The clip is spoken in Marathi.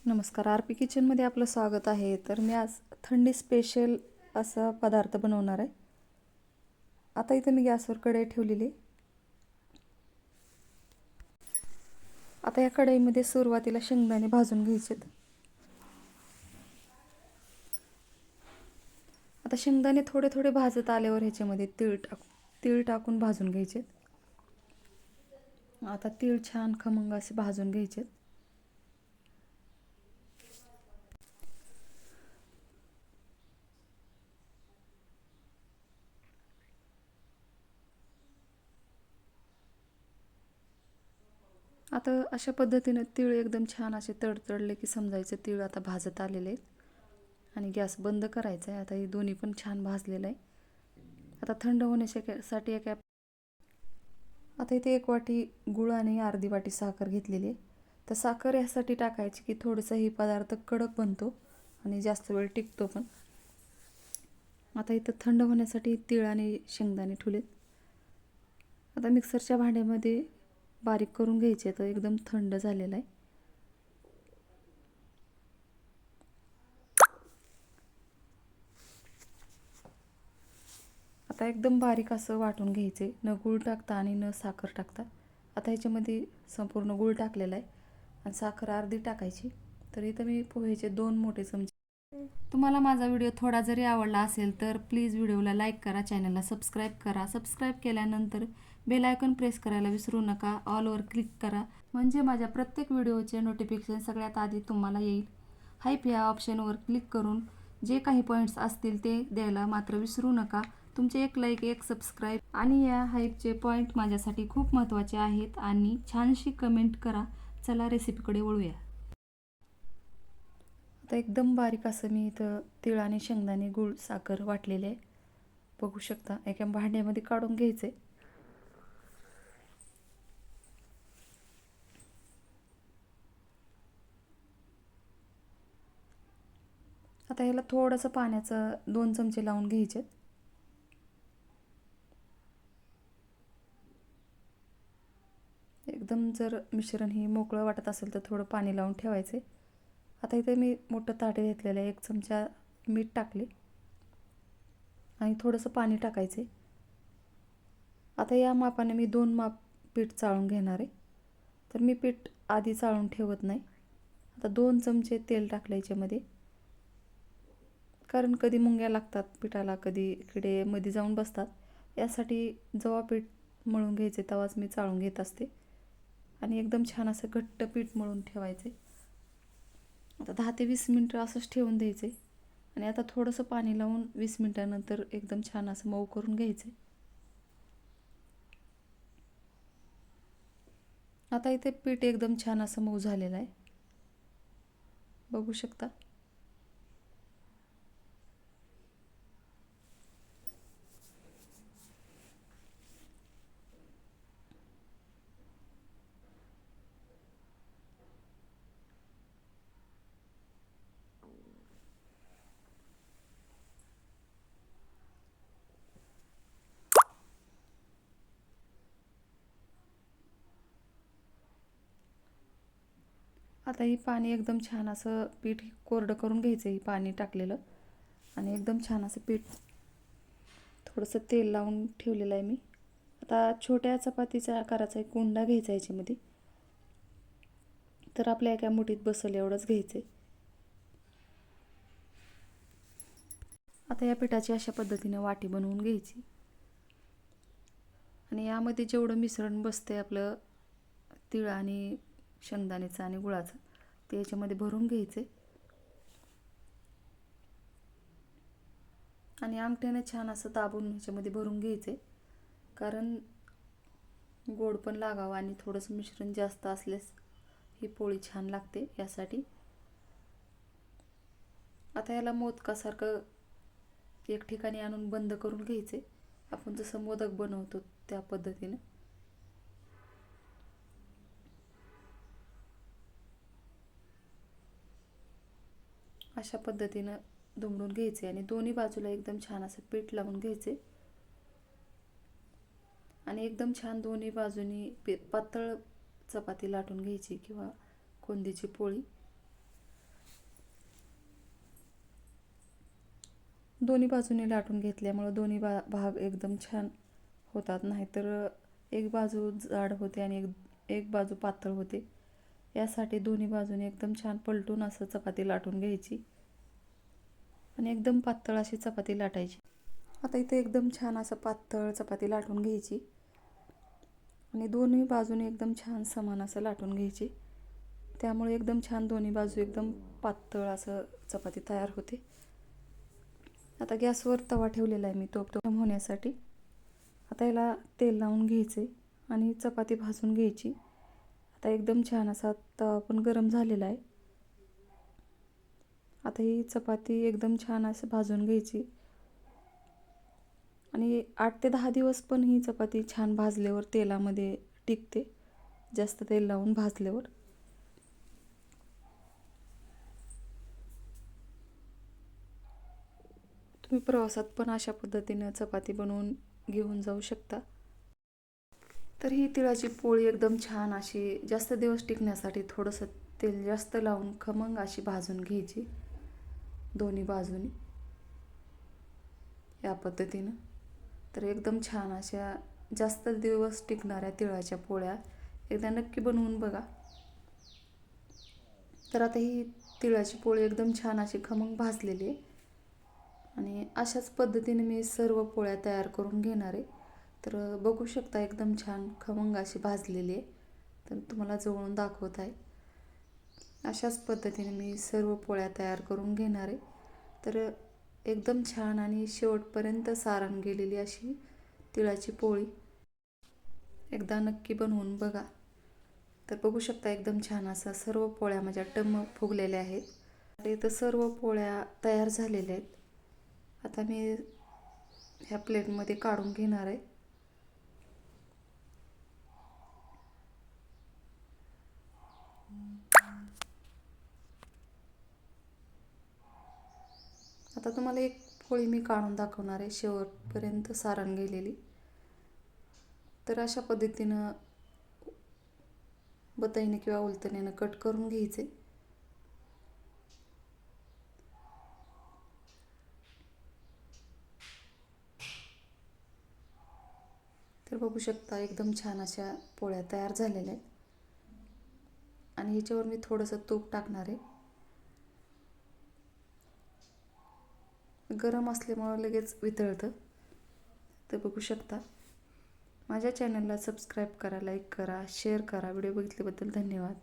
नमस्कार, आर पी किचनमध्ये आपलं स्वागत आहे. तर मी आज थंडी स्पेशल असा पदार्थ बनवणार आहे. आता इथं मी गॅसवर कढई ठेवलेली. आता या कढईमध्ये सुरुवातीला शेंगदाणे भाजून घ्यायचेत. आता शेंगदाणे थोडे थोडे भाजत आल्यावर ह्याच्यामध्ये तीळ टाकून भाजून घ्यायचेत. आता तीळ छान खमंग असे भाजून घ्यायचेत. आता अशा पद्धतीने तीळ एकदम छान असे तडतडले की समजायचं तीळ आता भाजत आलेले आहेत आणि गॅस बंद करायचा आहे. आता हे दोन्ही पण छान भाजलेलं आहे. आता थंड होण्यासाठी आता इथे 1 वाटी गूळ आणि अर्धी वाटी साखर घेतलेली आहे. तर साखर यासाठी टाकायची की थोडंसं ही पदार्थ कडक बनतो आणि जास्त वेळ टिकतो पण. आता इथं थंड होण्यासाठी तीळ आणि शेंगदाणे ठेवलेत. आता मिक्सरच्या भांड्यामध्ये बारीक करून घ्यायचे. तर एकदम थंड झालेला आहे. आता एकदम बारीक असं वाटून घ्यायचे, न गूळ टाकता आणि न साखर टाकता. आता ह्याच्यामध्ये संपूर्ण गूळ टाकलेला आहे आणि साखर अर्धी टाकायची. तर इथं मी पोह्याचे 2 मोठे चमचे. तुम्हाला माझा व्हिडिओ थोडा जरी आवडला असेल तर प्लीज व्हिडिओला लाईक करा, चॅनलला सबस्क्राईब करा. सबस्क्राईब केल्यानंतर बेल आयकॉन प्रेस करायला विसरू नका. ऑलवर क्लिक करा म्हणजे माझ्या प्रत्येक व्हिडिओचे नोटिफिकेशन सगळ्यात आधी तुम्हाला येईल. हाईप या ऑप्शनवर क्लिक करून जे काही पॉईंट्स असतील ते द्यायला मात्र विसरू नका. तुमचे एक लाईक, एक सबस्क्राईब आणि या हाईपचे पॉईंट माझ्यासाठी खूप महत्त्वाचे आहेत. आणि छानशी कमेंट करा. चला रेसिपीकडे वळूया. आता एकदम बारीक असं मी इथं तीळ आणि शेंगदाणे, गूळ, साखर वाटलेले आहे. बघू शकता. एका भांड्यामध्ये काढून घ्यायचे. आता याला थोडंसं पाण्याचं 2 चमचे लावून घ्यायचे. एकदम जर मिश्रण हे मोकळं वाटत असेल तर थोडं पाणी लावून ठेवायचे. आता इथे मी मोठं ताट घेतलेलं आहे. 1 चमचा मीठ टाकले आणि थोडंसं पाणी टाकायचे. आता या मापाने मी 2 माप पीठ चाळून घेणार आहे. तर मी पीठ आधी चाळून ठेवत नाही. आता 2 चमचे तेल टाकलं याच्यामध्ये, कारण कधी मुंग्या लागतात पिठाला, कधी किडे मध्ये जाऊन बसतात. यासाठी जेव्हा पीठ मळून घ्यायचे तेव्हाच मी चाळून घेत असते. आणि एकदम छान असं घट्ट पीठ मळून ठेवायचे. आता 10 ते 20 मिनटं असंच ठेवून द्यायचे. आणि आता थोडंसं पाणी लावून 20 मिनटानंतर एकदम छान असं मऊ करून घ्यायचे. आता इथे पीठ एकदम छान असं मऊ झालेलं आहे. बघू शकता. आता ही पाणी एकदम छान असं पीठ कोरडं करून घ्यायचं. ही पाणी टाकलेलं आणि एकदम छान असं पीठ थोडंसं तेल लावून ठेवलेलं आहे मी. आता छोट्या चपातीच्या आकाराचा एक उंडा घ्यायचा याच्यामध्ये. तर आपल्या एका मुठीत बसेल एवढंच घ्यायचे. आता या पिठाची अशा पद्धतीने वाटी बनवून घ्यायची आणि यामध्ये जेवढं मिश्रण बसते आपलं तीळ आणि शेंगदाण्याचं आणि गुळाचं, ते याच्यामध्ये भरून घ्यायचे. आणि आमट्याने छान असं दाबून ह्याच्यामध्ये भरून घ्यायचे, कारण गोड पण लागावं आणि थोडंसं मिश्रण जास्त असल्यास ही पोळी छान लागते यासाठी. आता याला मोदकासारखं एक ठिकाणी आणून बंद करून घ्यायचे. आपण जसं मोदक बनवतो त्या पद्धतीने. अशा पद्धतीनं दुमडून घ्यायचे आणि दोन्ही बाजूला एकदम छान असं पीठ लावून घ्यायचे. आणि एकदम छान दोन्ही बाजूनी पातळ चपाती लाटून घ्यायची किंवा कोंदीची पोळी. दोन्ही बाजूने लाटून घेतल्यामुळं दोन्ही भाग एकदम छान होतात. नाहीतर एक बाजू जाड होते आणि एक बाजू पातळ होते. यासाठी दोन्ही बाजूने एकदम छान पलटून असं चपाती लाटून घ्यायची आणि एकदम पातळ अशी चपाती लाटायची. आता इथे एकदम छान असं पातळ चपाती लाटून घ्यायची आणि दोन्ही बाजूने एकदम छान समान असं लाटून घ्यायची. त्यामुळे एकदम छान दोन्ही बाजू एकदम पातळ असं चपाती तयार होते. आता गॅसवर तवा ठेवलेला आहे मी तो गरम होण्यासाठी. आता याला तेल लावून घ्यायचे आणि चपाती भाजून घ्यायची. आता एकदम छान असा तवा पण गरम झालेला आहे. आता ही चपाती एकदम छान असं भाजून घ्यायची आणि 8 ते 10 दिवस पण ही चपाती छान भाजल्यावर तेलामध्ये टिकते, जास्त तेल लावून भाजल्यावर. तुम्ही प्रवासात पण अशा पद्धतीनं चपाती बनवून घेऊन जाऊ शकता. तर ही तिळाची पोळी एकदम छान अशी जास्त दिवस टिकण्यासाठी थोडंसं तेल जास्त लावून खमंग अशी भाजून घ्यायची दोन्ही बाजूनी या पद्धतीनं. तर एकदम छान अशा जास्त दिवस टिकणाऱ्या तिळाच्या पोळ्या एकदा नक्की बनवून बघा. तर आता ही तिळाची पोळी एकदम छान अशी खमंग भाजलेली आहे आणि अशाच पद्धतीने मी सर्व पोळ्या तयार करून घेणार आहे. तर बघू शकता एकदम छान खमंग अशी भाजलेली आहे. तर तुम्हाला जवळून दाखवत आहे. अशाच पद्धतीने मी सर्व पोळ्या तयार करून घेणार आहे. तर एकदम छान आणि शेवटपर्यंत सारण गेलेली अशी तिळाची पोळी एकदा नक्की बनवून बघा. तर बघू शकता एकदम छान असं सर्व पोळ्या माझ्या टम्म फुगलेल्या आहेत. आता इथं सर्व पोळ्या तयार झालेल्या आहेत. आता मी ह्या प्लेटमध्ये काढून घेणार आहे. आता तुम्हाला एक पोळी मी काढून दाखवणार आहे शेवटपर्यंत सारण गेलेली. तर अशा पद्धतीनं बताईने किंवा उलतण्यानं कट करून घ्यायचे. तर बघू शकता एकदम छान अशा पोळ्या तयार झालेल्या आहेत आणि ह्याच्यावर मी थोडंसं तूप टाकणार आहे. गरम असल्यामुळं लगेच वितळतं. तर बघू शकता. माझ्या चॅनलला सबस्क्राईब करा, लाईक करा, शेअर करा. व्हिडिओ बघितल्याबद्दल धन्यवाद.